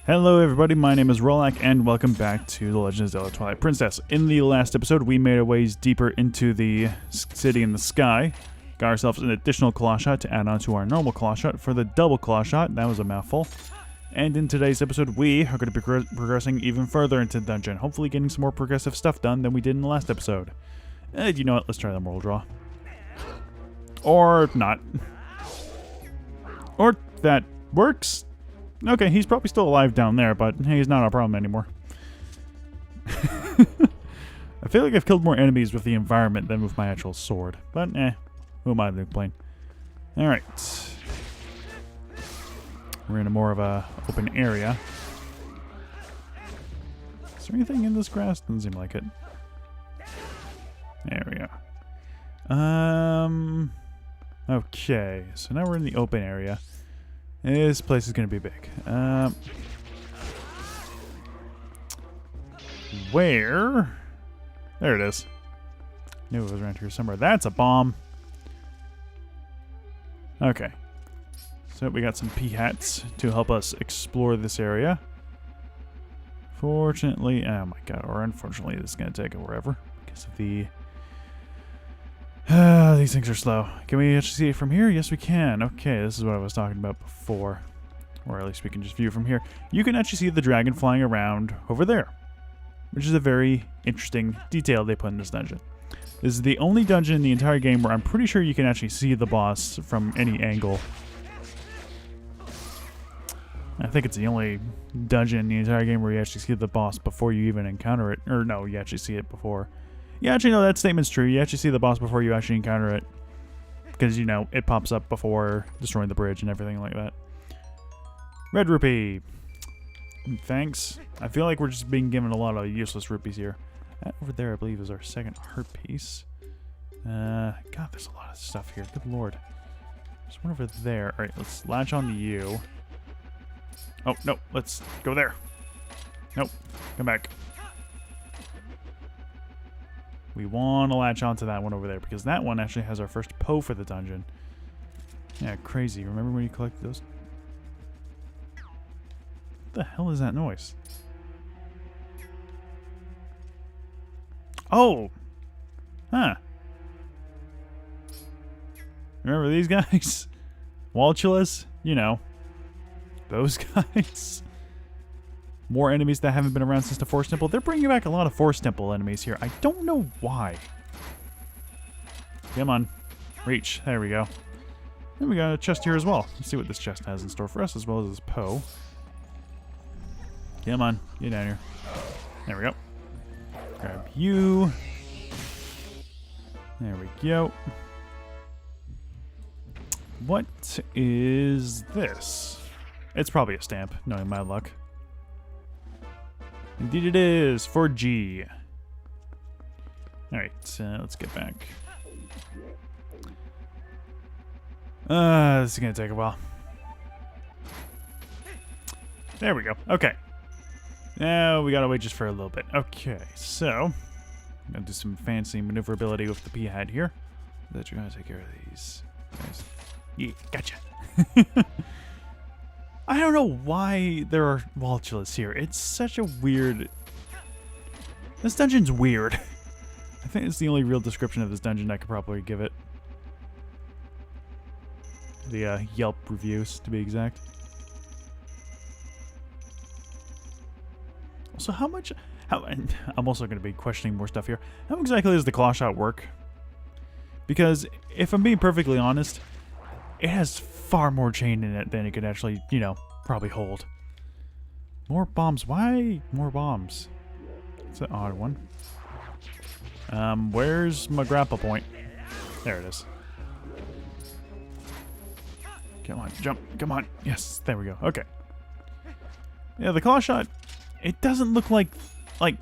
Hello everybody, my name is Rolak and welcome back to The Legend of Zelda Twilight Princess. In the last episode, we made our ways deeper into the city in the sky. Got ourselves an additional Clawshot to add on to our normal Clawshot for the double Clawshot. That was a mouthful. And in today's episode, we are going to be progressing even further into the dungeon, hopefully getting some more progressive stuff done than we did in the last episode. You know what, let's try the moral draw. Or not. Or that works. Okay, he's probably still alive down there, but hey, he's not our problem anymore. I feel like I've killed more enemies with the environment than with my actual sword. But who am I to complain? Alright. We're in a more of a open area. Is there anything in this grass? Doesn't seem like it. There we go. Okay, so now we're in the open area. This place is going to be big. Where? There it is. Knew it was around here somewhere. That's a bomb. Okay. So we got some P-hats to help us explore this area. Fortunately, oh my god, or unfortunately, this is going to take forever because of the... these things are slow. Can we actually see it from here? Yes, we can. Okay, this is what I was talking about before. Or at least we can just view from here. You can actually see the dragon flying around over there, which is a very interesting detail they put in this dungeon. This is the only dungeon in the entire game where I'm pretty sure you can actually see the boss from any angle. I think it's the only dungeon in the entire game where you actually see the boss before you even encounter it. Or no, you actually see it before. Yeah, actually, no, that statement's true. You actually see the boss before you actually encounter it. Because, you know, it pops up before destroying the bridge and everything like that. Red Rupee. Thanks. I feel like we're just being given a lot of useless rupees here. That over there, I believe, is our second heart piece. God, there's a lot of stuff here. Good lord. There's one over there. Alright, let's latch on to you. Oh, no, let's go there. Nope, come back. We want to latch onto that one over there, because that one actually has our first Poe for the dungeon. Yeah, crazy. Remember when you collected those? What the hell is that noise? Oh! Huh. Remember these guys? Waltulas? You know. Those guys. More enemies that haven't been around since the Forest Temple. They're bringing back a lot of Forest Temple enemies here. I don't know why. Come on. Reach. There we go. Then we got a chest here as well. Let's see what this chest has in store for us, as well as this Poe. Come on. Get down here. There we go. Grab you. There we go. What is this? It's probably a stamp, knowing my luck. Indeed it is, for G. Alright, let's get back. This is going to take a while. There we go. Okay. Now we got to wait just for a little bit. Okay, so I'm going to do some fancy maneuverability with the P-hat here. That you're going to take care of these guys. Yeah, gotcha. I don't know why there are Waltulas here. It's such a weird... This dungeon's weird. I think it's the only real description of this dungeon I could probably give it. The Yelp reviews, to be exact. So how much... I'm also going to be questioning more stuff here. How exactly does the Clawshot work? Because, if I'm being perfectly honest, it has far more chain in it than it could actually, you know, probably hold. More bombs. Why more bombs? It's an odd one. Where's my grapple point? There it is. Come on, jump. Come on. Yes, there we go. Okay. Yeah, the Clawshot, it doesn't look like... You're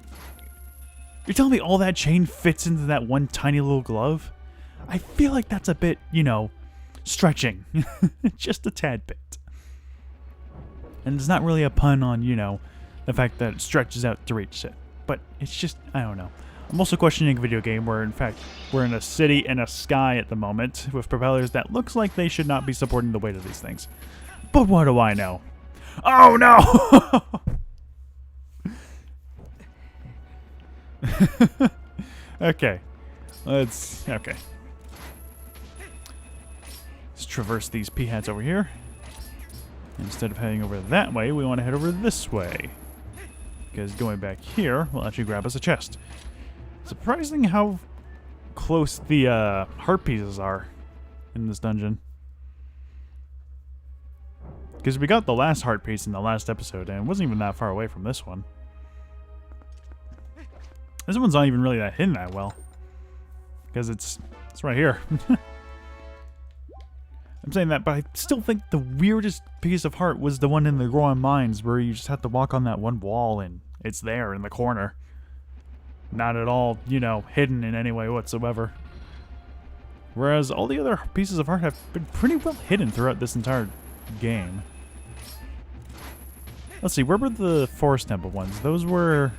telling me all that chain fits into that one tiny little glove? I feel like that's a bit, you know... stretching. Just a tad bit. And it's not really a pun on, you know, the fact that it stretches out to reach it. But it's just, I don't know. I'm also questioning a video game where, in fact, we're in a city and a sky at the moment with propellers that looks like they should not be supporting the weight of these things. But what do I know? Oh no! Okay. Okay. Let's traverse these peahats over here. Instead of heading over that way, we want to head over this way. Because going back here will actually grab us a chest. Surprising how close the heart pieces are in this dungeon. Because we got the last heart piece in the last episode, and it wasn't even that far away from this one. This one's not even really that hidden that well. Because it's right here. I'm saying that, but I still think the weirdest piece of heart was the one in the Goron Mines, where you just have to walk on that one wall and it's there in the corner. Not at all, you know, hidden in any way whatsoever. Whereas all the other pieces of heart have been pretty well hidden throughout this entire game. Let's see, where were the Forest Temple ones? Those were...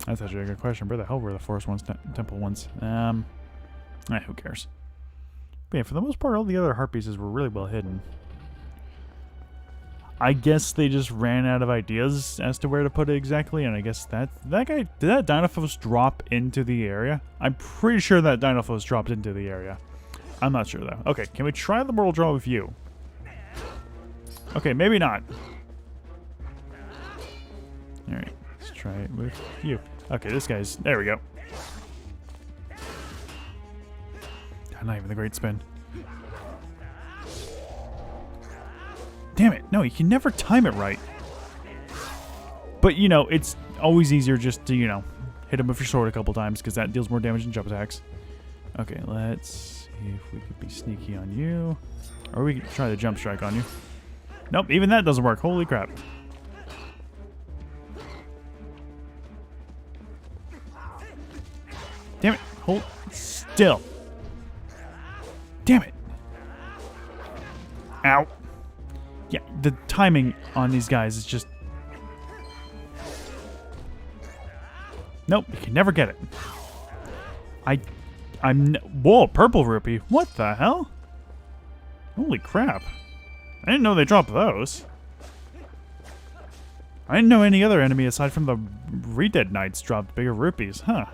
That's actually a good question. Where the hell were the Forest Temple ones? Who cares? But yeah, for the most part, all the other heart pieces were really well hidden. I guess they just ran out of ideas as to where to put it exactly, and I guess that guy... Did that Dinophos drop into the area? I'm pretty sure that Dinophos dropped into the area. I'm not sure, though. Okay, can we try the Mortal Draw with you? Okay, maybe not. Alright, let's try it with you. Okay, this guy's... There we go. Not even the great spin. Damn it. No, you can never time it right. But, you know, it's always easier just to, you know, hit him with your sword a couple times because that deals more damage than jump attacks. Okay, let's see if we could be sneaky on you. Or we could try the jump strike on you. Nope, even that doesn't work. Holy crap. Damn it. Hold still. Damn it. Ow. Yeah, the timing on these guys is just... Nope, you can never get it. Whoa, purple rupee. What the hell? Holy crap. I didn't know they dropped those. I didn't know any other enemy aside from the Redead Knights dropped bigger rupees, huh?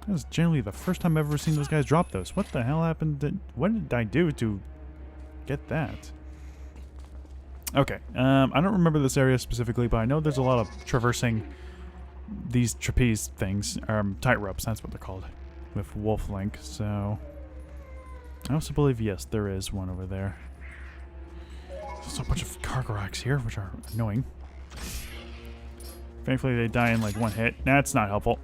That was generally the first time I've ever seen those guys drop those. What the hell happened? What did I do to get that? Okay, I don't remember this area specifically, but I know there's a lot of traversing these trapeze things, tight ropes, that's what they're called, with Wolf Link, so... I also believe, yes, there is one over there. There's a bunch of Kargaraks here, which are annoying. Thankfully, they die in like one hit. That's not helpful.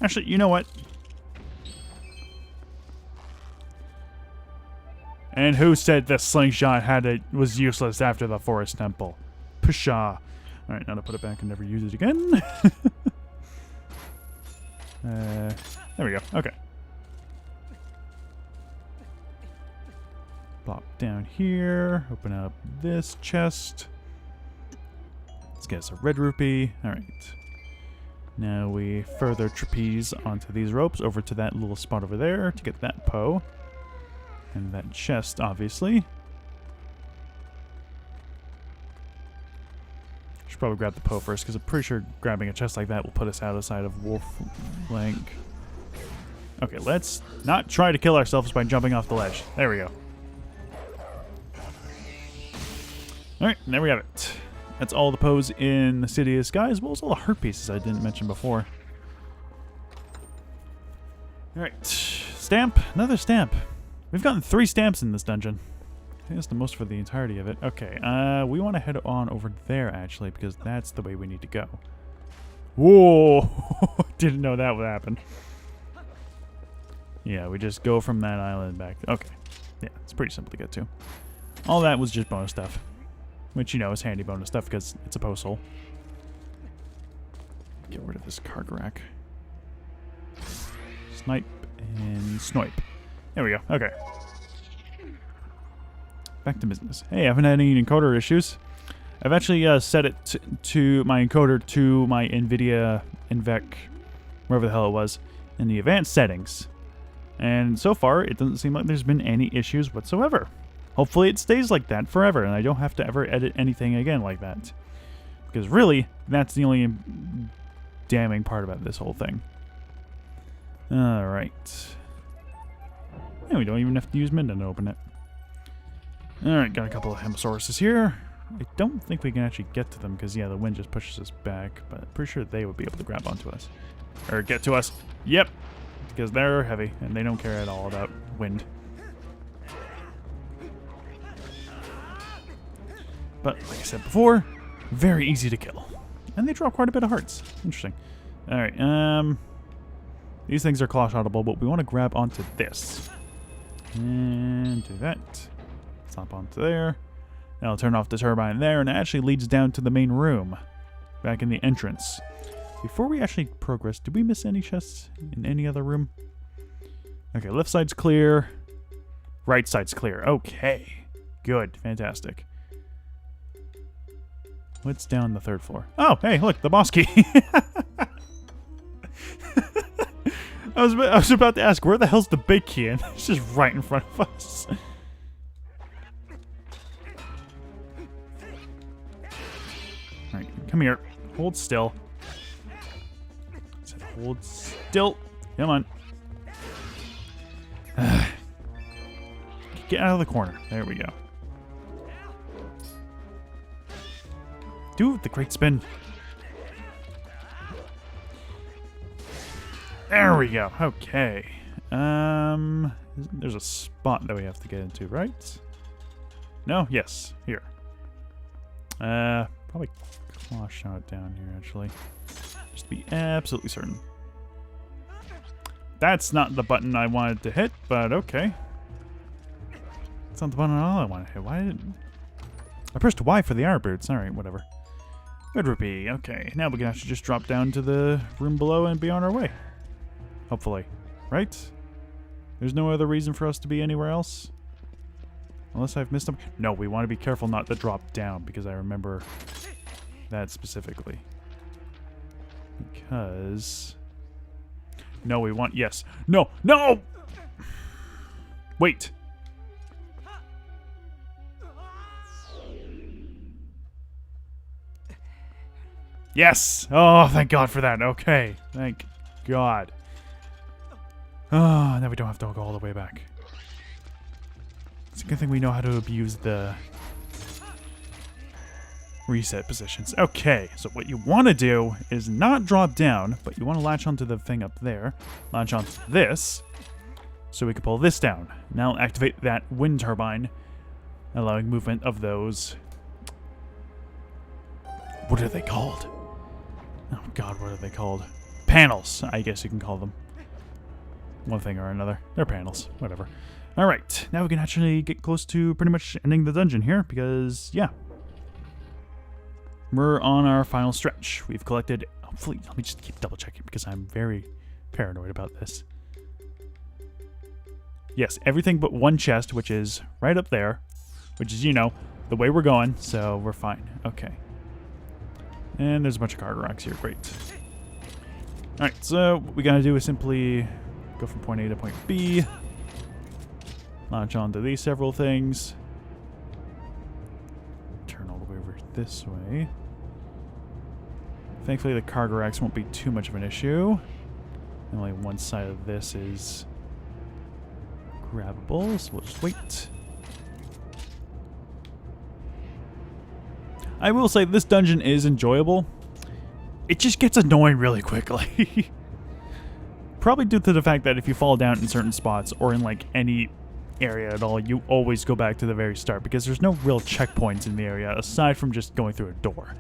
Actually, you know what? And who said the slingshot was useless after the Forest Temple? Pshaw. Alright, now to put it back and never use it again. There we go. Okay. Plop down here. Open up this chest. Let's get us a red rupee. Alright. Now we further trapeze onto these ropes over to that little spot over there to get that Poe. And that chest, obviously. Should probably grab the Poe first, because I'm pretty sure grabbing a chest like that will put us outside of Wolf Link. Okay, let's not try to kill ourselves by jumping off the ledge. There we go. Alright, there we have it. That's all the Poes in the City of Sky, as well as all the heart pieces I didn't mention before. Alright, stamp. Another stamp. We've gotten 3 stamps in this dungeon. I think that's the most for the entirety of it. Okay, we want to head on over there, actually, because that's the way we need to go. Whoa! Didn't know that would happen. Yeah, we just go from that island back. Okay. Yeah, it's pretty simple to get to. All that was just bonus stuff. Which, you know, is handy bonus stuff because it's a post hole. Get rid of this Kargarak. Snipe and snipe. There we go. Okay. Back to business. Hey, I haven't had any encoder issues. I've actually set it to my encoder to my NVIDIA INVEC, wherever the hell it was, in the advanced settings. And so far, it doesn't seem like there's been any issues whatsoever. Hopefully it stays like that forever, and I don't have to ever edit anything again like that. Because really, that's the only damning part about this whole thing. Alright. Yeah, we don't even have to use Minden to open it. Alright, got a couple of Hemosauruses here. I don't think we can actually get to them because, yeah, the wind just pushes us back, but I'm pretty sure they would be able to grab onto us. Or get to us. Yep. Because they're heavy, and they don't care at all about wind. But, like I said before, very easy to kill. And they draw quite a bit of hearts. Interesting. Alright, these things are claw-shotable, but we want to grab onto this. And do that. Stop onto there. That'll turn off the turbine there, and it actually leads down to the main room. Back in the entrance. Before we actually progress, did we miss any chests in any other room? Okay, left side's clear. Right side's clear. Okay. Good. Fantastic. What's down the third floor? Oh, hey, look, the boss key. I was about to ask, where the hell's the big key? And it's just right in front of us. Alright, come here. Hold still. I said hold still. Come on. Get out of the corner. There we go. Do the great spin. There we go. Okay. There's a spot that we have to get into, right? No? Yes. Here. Probably Clawshot down here, actually. Just to be absolutely certain. That's not the button I wanted to hit, but okay. It's not the button at all I want to hit. Why didn't... I pressed Y for the arrow birds. Alright, whatever. Good Rupee. Okay, now we can actually just drop down to the room below and be on our way. Hopefully. Right? There's no other reason for us to be anywhere else? Unless I've missed them. No, we want to be careful not to drop down, because I remember that specifically. Because... No, we want... Yes. No! No! Wait. Yes! Oh, thank God for that. Okay. Thank God. Oh, now we don't have to go all the way back. It's a good thing we know how to abuse the reset positions. Okay, so what you want to do is not drop down, but you want to latch onto the thing up there. Latch onto this, so we can pull this down. Now activate that wind turbine, allowing movement of those... What are they called? Oh God, what are they called? Panels, I guess you can call them. One thing or another. They're panels. Whatever. Alright, now we can actually get close to pretty much ending the dungeon here, because, yeah. We're on our final stretch. We've collected... Hopefully, let me just keep double checking, because I'm very paranoid about this. Yes, everything but one chest, which is right up there. Which is, you know, the way we're going, so we're fine. Okay. And there's a bunch of cargo racks here. Great. Alright, so what we gotta do is simply go from point A to point B. Launch onto these several things. Turn all the way over this way. Thankfully, the cargo racks won't be too much of an issue. Only one side of this is grabbable, so we'll just wait. I will say this dungeon is enjoyable. It just gets annoying really quickly. Probably due to the fact that if you fall down in certain spots or in like any area at all, you always go back to the very start because there's no real checkpoints in the area aside from just going through a door.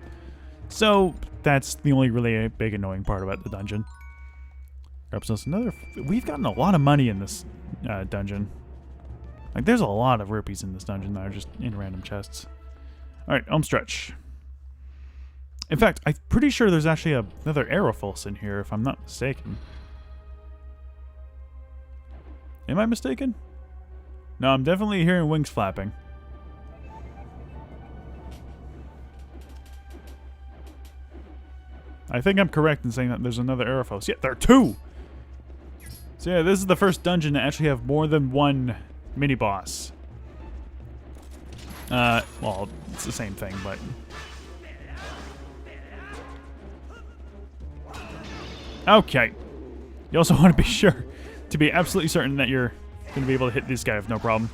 So that's the only really big annoying part about the dungeon. We've gotten a lot of money in this dungeon. Like there's a lot of rupees in this dungeon that are just in random chests. Alright, home stretch. In fact, I'm pretty sure there's actually another Aeropulse in here, if I'm not mistaken. Am I mistaken? No, I'm definitely hearing wings flapping. I think I'm correct in saying that there's another Aeropulse. Yeah, there are two! So yeah, this is the first dungeon to actually have more than one mini-boss. Well, it's the same thing, but... Okay. You also want to be sure to be absolutely certain that you're going to be able to hit this guy with no problem.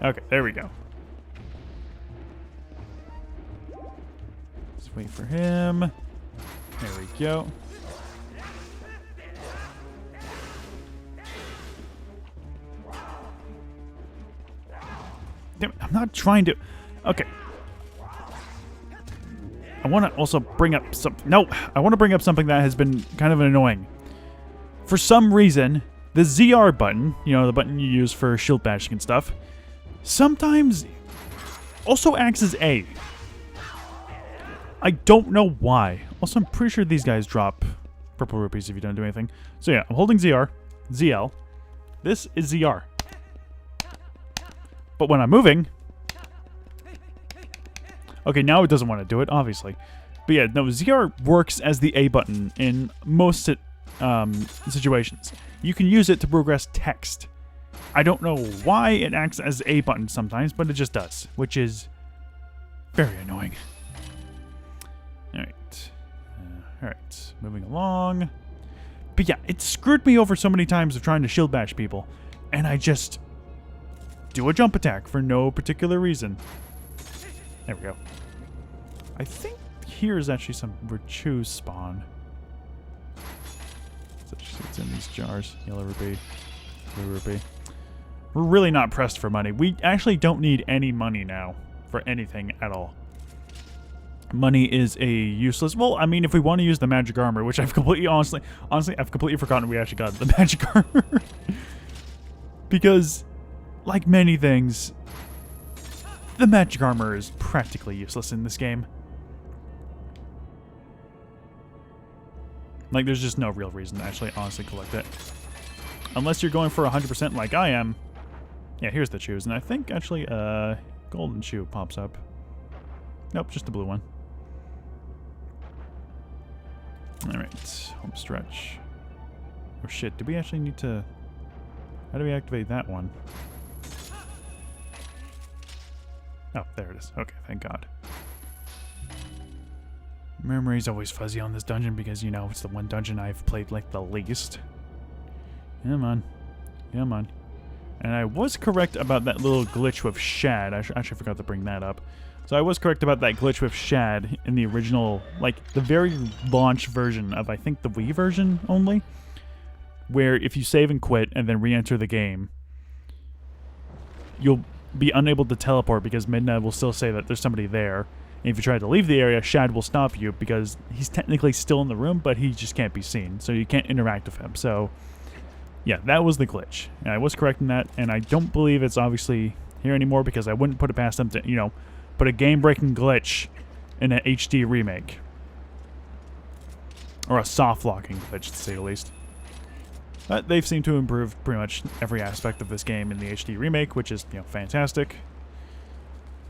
Okay, there we go. Let's wait for him. There we go. Damn it, I'm not trying to... Okay. I want to also bring up some... No, I want to bring up something that has been kind of annoying. For some reason, the ZR button, you know, the button you use for shield bashing and stuff, sometimes also acts as A. I don't know why. Also, I'm pretty sure these guys drop purple rupees if you don't do anything. So yeah, I'm holding ZR, ZL. This is ZR. But when I'm moving... Okay, now it doesn't want to do it, obviously. But yeah, no, ZR works as the A button in most situations. You can use it to progress text. I don't know why it acts as A button sometimes, but it just does, which is very annoying. Alright, moving along. But yeah, it screwed me over so many times of trying to shield bash people, and I just do a jump attack for no particular reason. There we go. I think here is actually some Rupee spawn. It's in these jars. Yellow rupee. Blue rupee. We're really not pressed for money. We actually don't need any money now for anything at all. Money is a useless... Well, I mean, if we want to use the magic armor, which I've completely... Honestly, I've completely forgotten we actually got the magic armor. Because, like many things, the magic armor is practically useless in this game. Like, there's just no real reason to actually honestly collect it. Unless you're going for 100% like I am. Yeah, here's the shoes. And I think, actually, golden shoe pops up. Nope, just the blue one. Alright, home stretch. Oh shit, do we actually need to... How do we activate that one? Oh, there it is. Okay, thank God. Memory's always fuzzy on this dungeon because, you know, it's the one dungeon I've played, like, the least. Come on. Come on. And I was correct about that little glitch with Shad. I actually forgot to bring that up. So I was correct about that glitch with Shad in the original, like, the very launch version of, I think, the Wii version only. Where if you save and quit and then re-enter the game, you'll be unable to teleport because Midna will still say that there's somebody there. And if you try to leave the area, Shad will stop you because he's technically still in the room, but he just can't be seen. So you can't interact with him. So, yeah, that was the glitch. And I was correct in that, and I don't believe it's obviously here anymore because I wouldn't put it past them to, you know, put a game-breaking glitch in an HD remake. Or a soft-locking glitch, to say the least. But they've seemed to improve pretty much every aspect of this game in the HD remake, which is, you know, fantastic.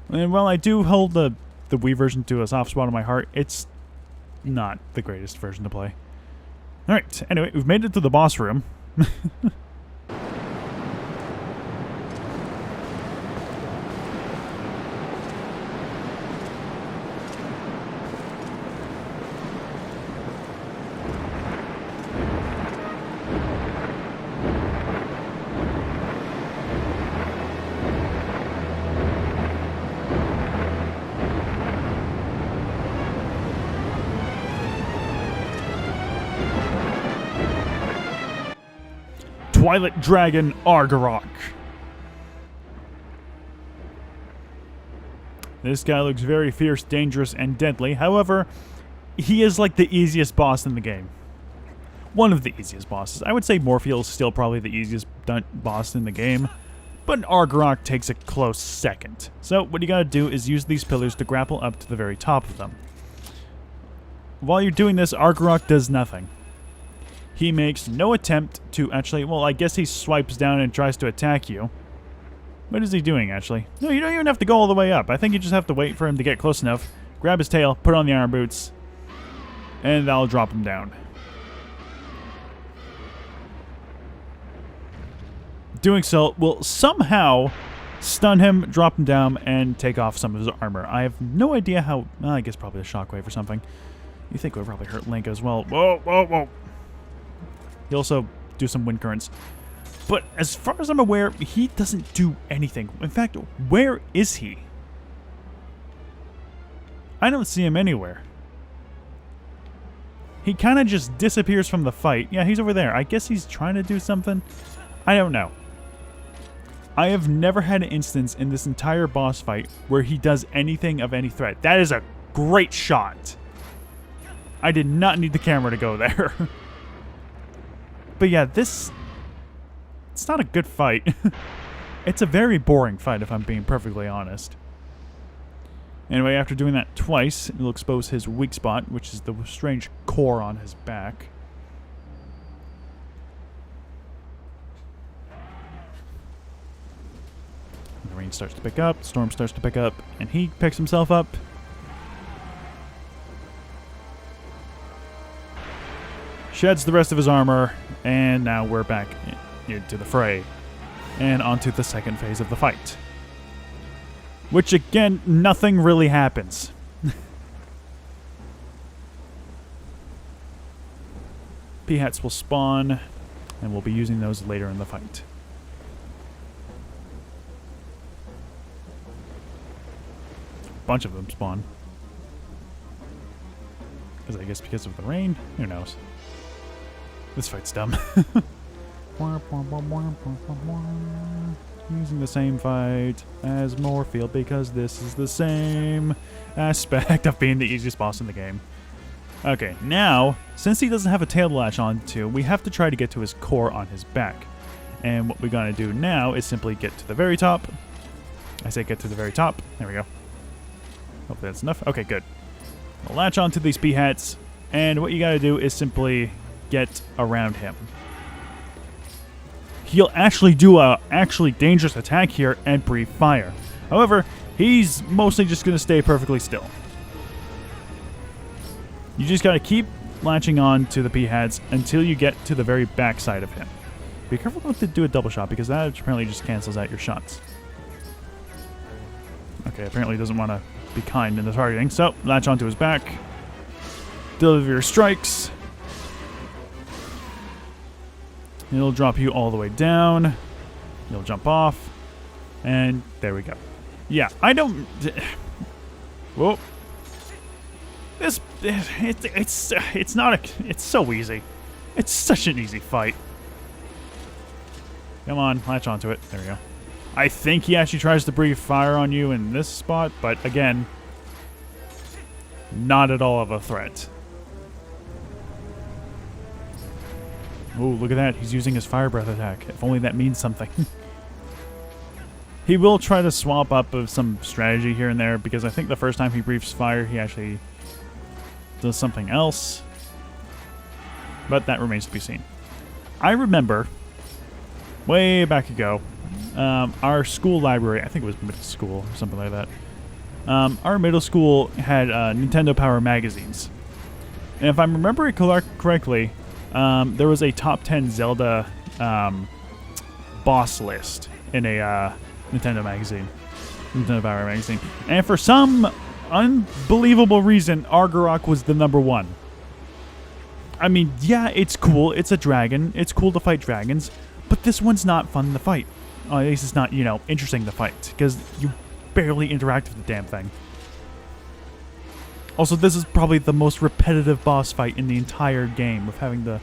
And while I do hold the Wii version to a soft spot in my heart, it's not the greatest version to play. Alright, anyway, we've made it to the boss room. Twilight Dragon Argarok. This guy looks very fierce, dangerous, and deadly. However, he is like the easiest boss in the game. One of the easiest bosses. I would say Morpheus is still probably the easiest boss in the game, but Argarok takes a close second. So what you gotta do is use these pillars to grapple up to the very top of them. While you're doing this, Argarok does nothing. He makes no attempt to actually... Well, I guess he swipes down and tries to attack you. What is he doing, actually? No, you don't even have to go all the way up. I think you just have to wait for him to get close enough, grab his tail, put on the iron boots, and that'll drop him down. Doing so will somehow stun him, drop him down, and take off some of his armor. I have no idea how... Well, I guess probably a shockwave or something. You think it would probably hurt Link as well. Whoa, whoa, whoa. He'll also do some wind currents. But as far as I'm aware, he doesn't do anything. In fact, where is he? I don't see him anywhere. He kind of just disappears from the fight. Yeah, he's over there. I guess he's trying to do something. I don't know. I have never had an instance in this entire boss fight where he does anything of any threat. That is a great shot. I did not need the camera to go there. But yeah, it's not a good fight. It's a very boring fight, if I'm being perfectly honest. Anyway, after doing that twice, it'll expose his weak spot, which is the strange core on his back. The rain starts to pick up, the storm starts to pick up, and he picks himself up. Sheds the rest of his armor, and now we're back into the fray. And onto the second phase of the fight. Which, again, nothing really happens. P-hats will spawn, and we'll be using those later in the fight. A bunch of them spawn. I guess because of the rain? Who knows? This fight's dumb. Using the same fight as Moorfield because this is the same aspect of being the easiest boss in the game. Okay, now, since he doesn't have a tail to latch onto, we have to try to get to his core on his back. And what we're going to do now is simply get to the very top. I say get to the very top. There we go. Hopefully that's enough. Okay, good. We'll latch onto these P-hats, and what you got to do is simply get around him. He'll actually do a actually dangerous attack here and breathe fire. However, he's mostly just going to stay perfectly still. You just got to keep latching on to the P-hats until you get to the very back side of him. Be careful not to do a double shot because that apparently just cancels out your shots. Okay, apparently doesn't want to be kind in the targeting, so latch onto his back. Deliver your strikes. It'll drop you all the way down. You'll jump off. And there we go. Yeah, I don't... Whoa. It's not a... It's so easy. It's such an easy fight. Come on, latch onto it. There we go. I think he actually tries to breathe fire on you in this spot, but again, not at all of a threat. Ooh, look at that. He's using his fire breath attack. If only that means something. He will try to swap up of some strategy here and there, because I think the first time he breathes fire, he actually does something else. But that remains to be seen. I remember, way back ago, our school library, I think it was middle school or something like that, our middle school had Nintendo Power magazines. And if I remember it correctly, there was a top 10 Zelda boss list in a Nintendo magazine. Nintendo Power magazine. And for some unbelievable reason, Argorok was the #1. I mean, yeah, it's cool. It's a dragon. It's cool to fight dragons. But this one's not fun to fight. At least it's not, interesting to fight. Because you barely interact with the damn thing. Also, this is probably the most repetitive boss fight in the entire game. With having to,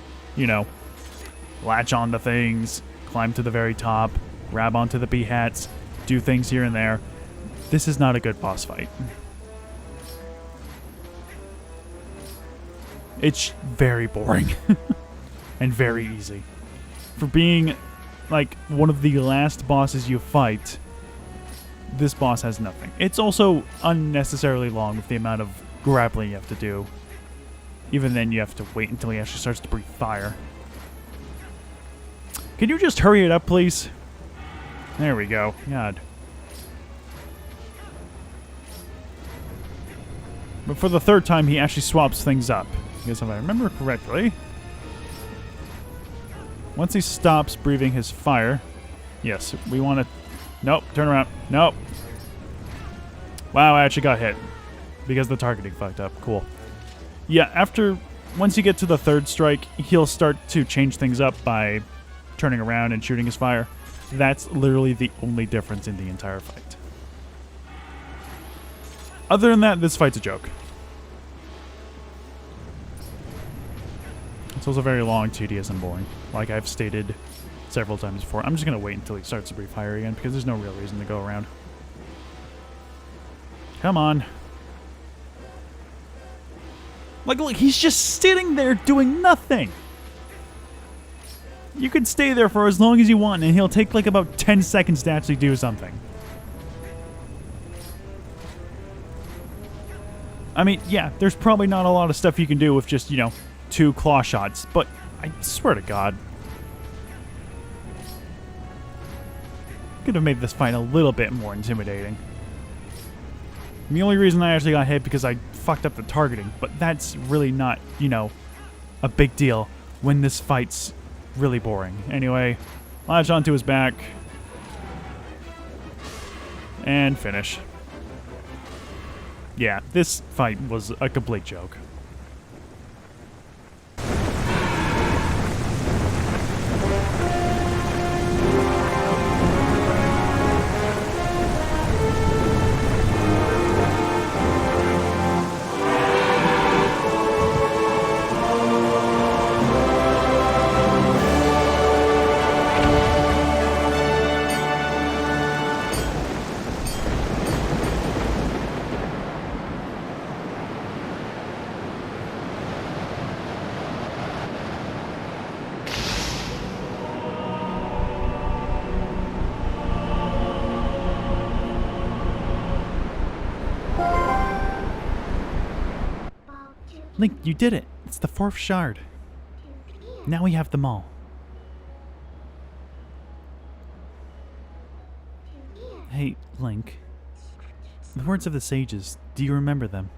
latch onto things, climb to the very top, grab onto the P-hats, do things here and there. This is not a good boss fight. It's very boring. And very easy. For being, like, one of the last bosses you fight, this boss has nothing. It's also unnecessarily long with the amount of grappling you have to do. Even then, you have to wait until he actually starts to breathe fire. Can you just hurry it up, please? There we go. God. But for the third time, he actually swaps things up. Because if I remember correctly, once he stops breathing his fire, Yes, we want to... Nope, turn around. Nope. Wow, I actually got hit. Because the targeting fucked up. Cool. Yeah, once you get to the third strike, he'll start to change things up by turning around and shooting his fire. That's literally the only difference in the entire fight. Other than that, this fight's a joke. It's also very long, tedious, and boring. Like I've stated several times before. I'm just going to wait until he starts to breathe fire again because there's no real reason to go around. Come on. Like, look, he's just sitting there doing nothing. You could stay there for as long as you want, and he'll take like about 10 seconds to actually do something. I mean, yeah, there's probably not a lot of stuff you can do with just, 2 claw shots, but I swear to God. Could have made this fight a little bit more intimidating. The only reason I actually got hit because I fucked up the targeting, but that's really not, a big deal when this fight's really boring. Anyway, latch onto his back. And finish. Yeah, this fight was a complete joke. Link, you did it. It's the 4th shard. Now we have them all. Hey, Link. The words of the sages, do you remember them?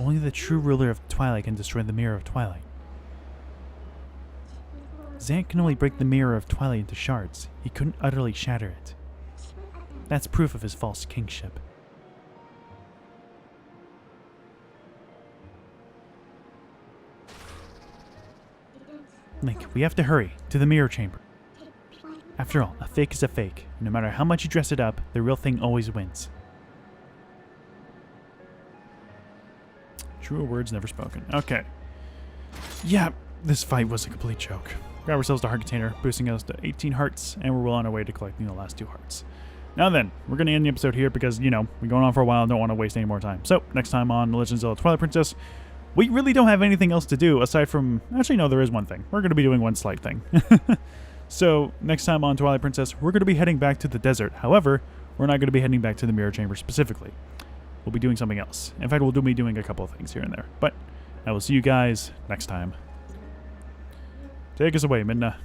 Only the true ruler of Twilight can destroy the Mirror of Twilight. Zant can only break the Mirror of Twilight into shards. He couldn't utterly shatter it. That's proof of his false kingship. Link, we have to hurry to the mirror chamber. After all, a fake is a fake. No matter how much you dress it up, the real thing always wins. Truer words never spoken. Okay. Yeah, this fight was a complete joke. Grab ourselves the heart container, boosting us to 18 hearts, and we're well on our way to collecting the last 2 hearts. Now then, we're going to end the episode here because, we're going on for a while and don't want to waste any more time. So, next time on The Legend of Zelda Twilight Princess, we really don't have anything else to do aside from... Actually, no, there is one thing. We're going to be doing one slight thing. So, next time on Twilight Princess, we're going to be heading back to the desert. However, we're not going to be heading back to the Mirror Chamber specifically. We'll be doing something else. In fact, we'll be doing a couple of things here and there. But I will see you guys next time. Take us away, Midna.